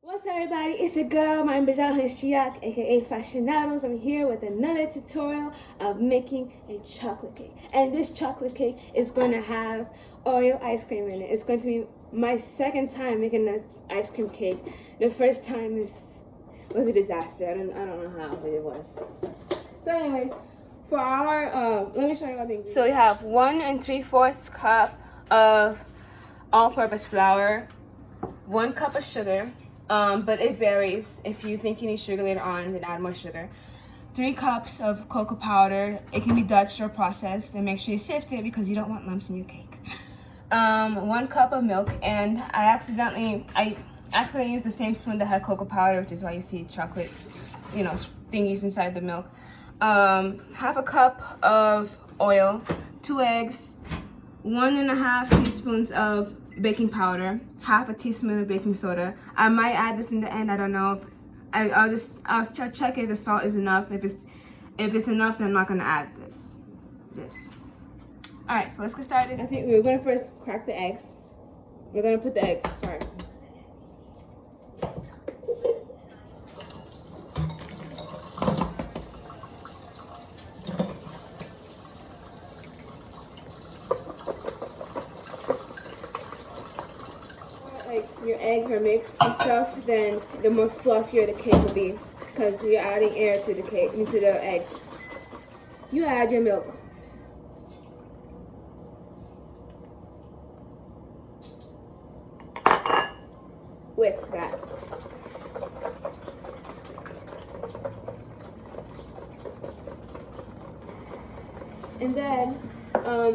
What's up, everybody? It's your girl, my name is Chiak, aka Fashionadoz. I'm here with another tutorial of making a chocolate cake. And this chocolate cake is going to have Oreo ice cream in it. It's going to be my second time making an ice cream cake. The first time was a disaster. I don't know how, but it was. So anyways, for our, let me show you what things. So we have 1 3/4 cup of all-purpose flour, 1 cup of sugar, but it varies. If you think you need sugar later on, then add more sugar. 3 cups of cocoa powder. It can be Dutch or processed, and make sure you sift it because you don't want lumps in your cake. 1 cup of milk, and I accidentally used the same spoon that had cocoa powder, which is why you see chocolate, thingies inside the milk. 1/2 cup of oil, 2 eggs, 1.5 teaspoons of baking powder, 1/2 teaspoon of baking soda. I might add this in the end. I don't know if I'll try to check if the salt is enough. If it's enough, then I'm not gonna add this. All right, so let's get started. I think we're gonna first crack the eggs. We're gonna put the eggs. Sorry. Like your eggs are mixed and stuff, then the more fluffier the cake will be because you're adding air to the cake, into the eggs. You add your milk. Whisk that. And then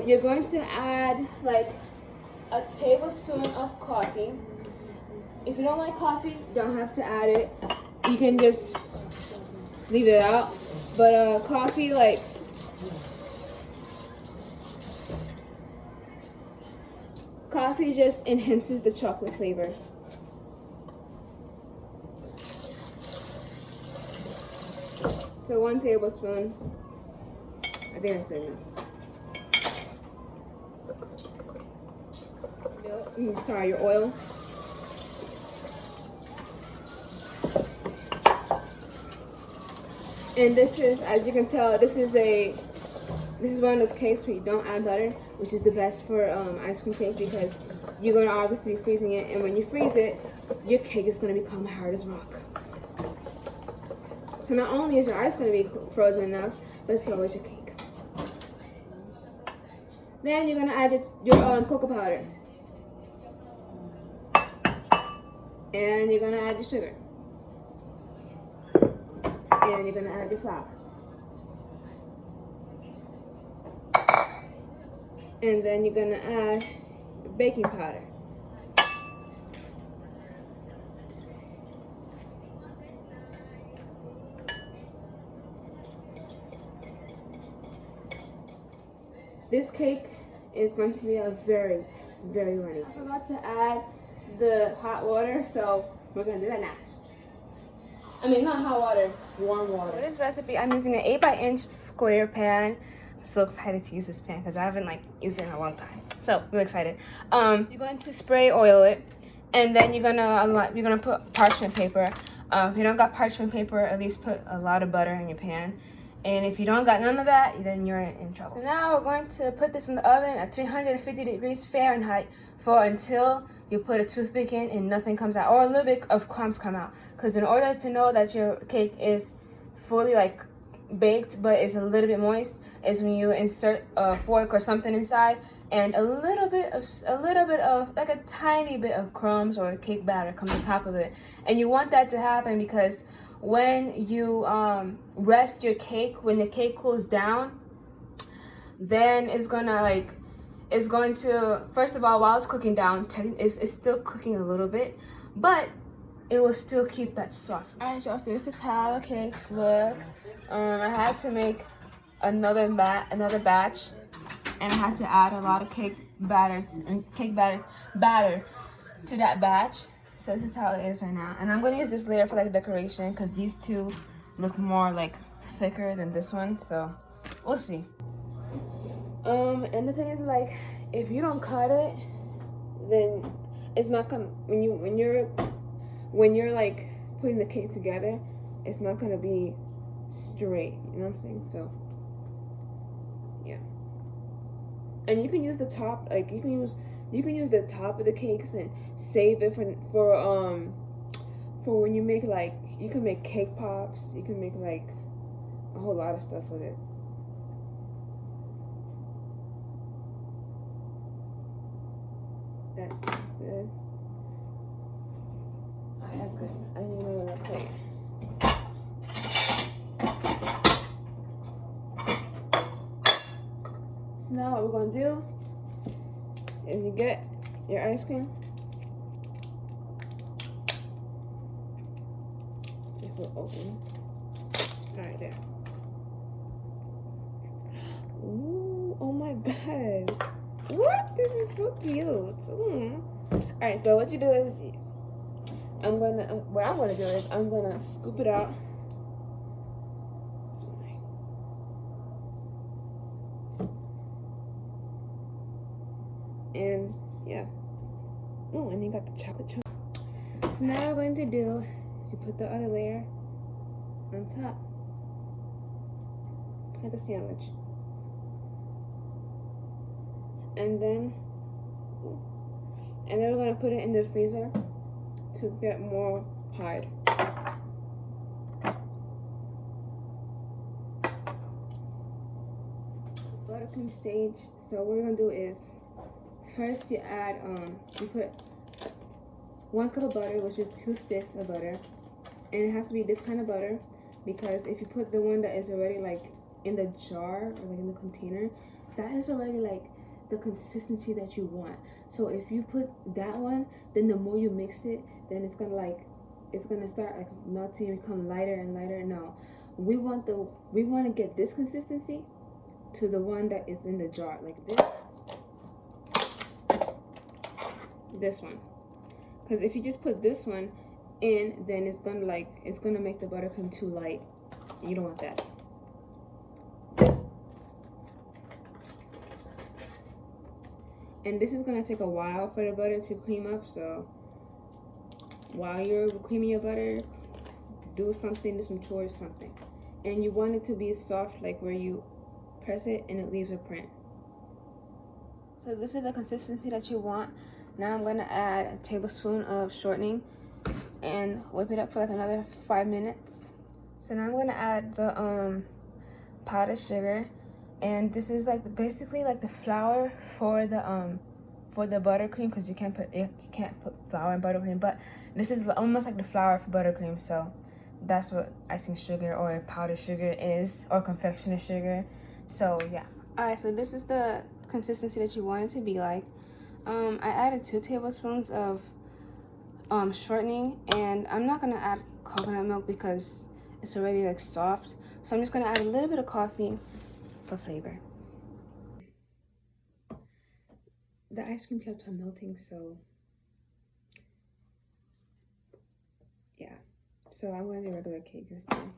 you're going to add like a tablespoon of coffee. If you don't like coffee, you don't have to add it. You can just leave it out. But coffee, coffee just enhances the chocolate flavor. So 1 tablespoon. I think that's good enough. Sorry, your oil. And this is, as you can tell, this is one of those cakes where you don't add butter, which is the best for ice cream cake because you're going to obviously be freezing it, and when you freeze it, your cake is going to become hard as rock. So not only is your ice going to be frozen enough, but so is your cake. Then you're going to add your cocoa powder. And you're going to add your sugar. And you're going to add your flour. And then you're going to add baking powder. This cake is going to be a very, very runny. I forgot to add the hot water, so we're going to do that now. I mean, not hot water, warm water. For this recipe, I'm using an 8-inch square pan. I'm so excited to use this pan because I haven't used it in a long time. So, really excited. You're going to spray oil it, and then you're gonna put parchment paper. If you don't got parchment paper, at least put a lot of butter in your pan. And if you don't got none of that, then you're in trouble. So now we're going to put this in the oven at 350 degrees Fahrenheit until you put a toothpick in and nothing comes out, or a little bit of crumbs come out. Because in order to know that your cake is fully baked but it's a little bit moist is when you insert a fork or something inside and a little bit of like a tiny bit of crumbs or cake batter comes on top of it. And you want that to happen because when you rest your cake, when the cake cools down, then it's going to, first of all, while it's cooking down, it's still cooking a little bit, but it will still keep that soft. All right, y'all, so this is how the cakes look. I had to make another batch, and I had to add a lot of cake batter to that batch. So this is how it is right now. And I'm going to use this layer for decoration because these two look more thicker than this one. So we'll see. And the thing is if you don't cut it, then it's not gonna, when when you're like putting the cake together, it's not gonna be straight. You know what I'm saying? So yeah. And you can use the top, like you can use the top of the cakes and save it for when you make, like, you can make cake pops. You can make like a whole lot of stuff with it. That sounds good. Alright, that's good. I need another plate. So now what we're gonna do is you get your ice cream. If we're open. Alright, there. Ooh, oh my god. What? This is so cute. Alright, so what you do is what I'm gonna do is I'm gonna scoop it out. And yeah. Oh, and you got the chocolate chunk. So now what we're going to do is you put the other layer on top. Like a sandwich. And then we're gonna put it in the freezer to get more hard. Buttercream stage. So what we're gonna do is first you add you put 1 cup of butter, which is 2 sticks of butter, and it has to be this kind of butter, because if you put the one that is already like in the jar or like in the container, that is already like the consistency that you want. So if you put that one, then the more you mix it, then it's gonna start like melting and become lighter and lighter. No, we want to get this consistency to the one that is in the jar, like this one. Because if you just put this one in, then it's gonna make the buttercream too light. You don't want that. And this is gonna take a while for the butter to cream up, so while you're creaming your butter, do some chores, something. And you want it to be soft, like where you press it and it leaves a print. So this is the consistency that you want. Now I'm gonna add a tablespoon of shortening and whip it up for like another 5 minutes. So now I'm gonna add the powdered sugar. And this is like basically like the flour for the buttercream, because you can't put flour in buttercream, but this is almost like the flour for buttercream. So that's what icing sugar or powdered sugar is, or confectioner sugar. So yeah. Alright, so this is the consistency that you want it to be like. I added 2 tablespoons of shortening, and I'm not gonna add coconut milk because it's already like soft. So I'm just gonna add a little bit of coffee for flavor. The ice cream kept on melting, so yeah. So I'm going to do regular cake this time.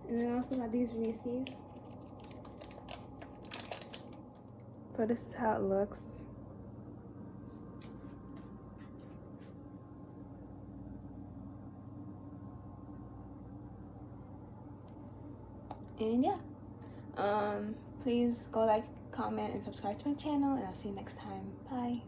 And then I also got these Reese's. So this is how it looks. And yeah, please go like, comment, and subscribe to my channel, and I'll see you next time. Bye.